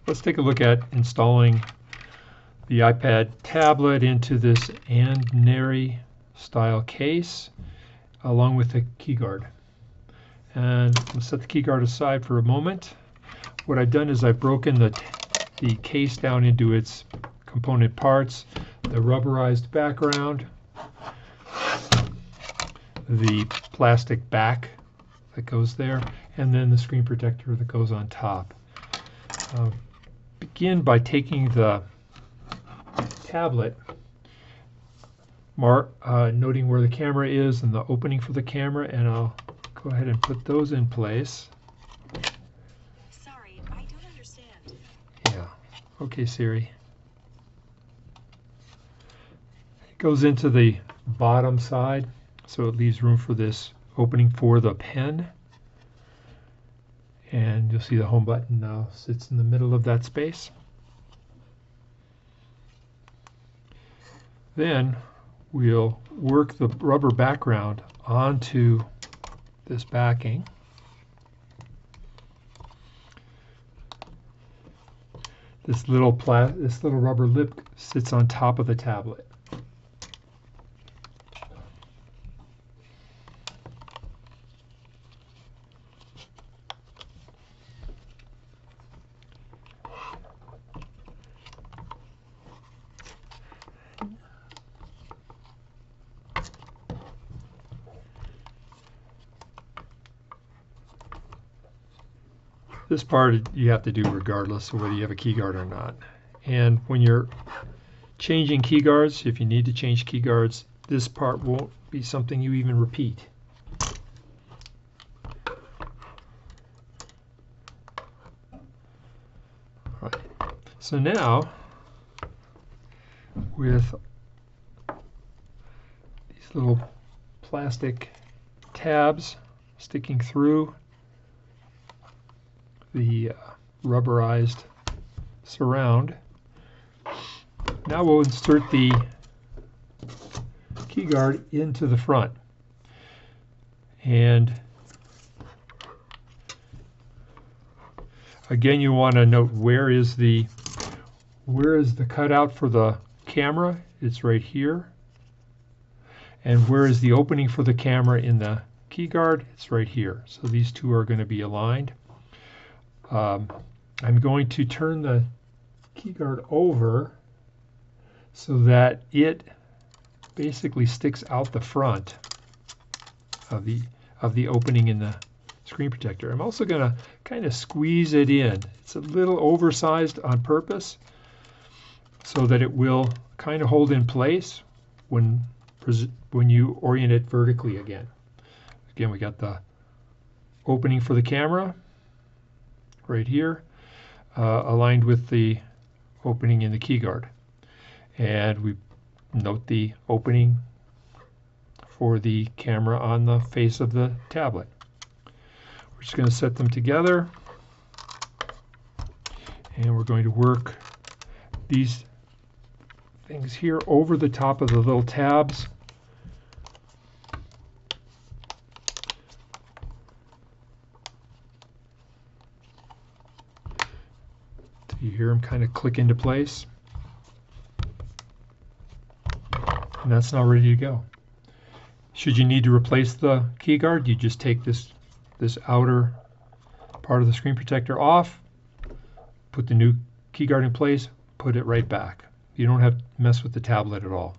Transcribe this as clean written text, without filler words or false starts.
let's take a look at installing the iPad tablet into this Andnary style case along with the keyguard. And let's set the keyguard aside for a moment. What I've done is I've broken the case down into its component parts, the rubberized background, the plastic back that goes there, and then the screen protector that goes on top. Begin by taking the tablet, noting where the camera is and the opening for the camera, and I'll go ahead and put those in place. Sorry, I don't understand. Yeah, okay, Siri. It goes into the bottom side, so it leaves room for this opening for the pen. And you'll see the home button now sits in the middle of that space. Then we'll work the rubber background onto this backing. This little rubber lip sits on top of the tablet. This part you have to do regardless of whether you have a keyguard or not. And when you're changing keyguards, if you need to change keyguards, this part won't be something you even repeat. All right. So now, with these little plastic tabs sticking through the rubberized surround, now we'll insert the keyguard into the front. And again, you want to note where is the cutout for the camera. It's right here. And where is the opening for the camera in the keyguard? It's right here. So these two are going to be aligned. I'm going to turn the keyguard over so that it basically sticks out the front of the opening in the screen protector. I'm also going to kind of squeeze it in. It's a little oversized on purpose so that it will kind of hold in place when you orient it vertically again. Again, we got the opening for the camera right here, aligned with the opening in the keyguard. And we note the opening for the camera on the face of the tablet. We're just going to set them together, and we're going to work these things here over the top of the little tabs. You hear them kind of click into place. And that's now ready to go. Should you need to replace the keyguard, you just take this outer part of the screen protector off, put the new keyguard in place, put it right back. You don't have to mess with the tablet at all.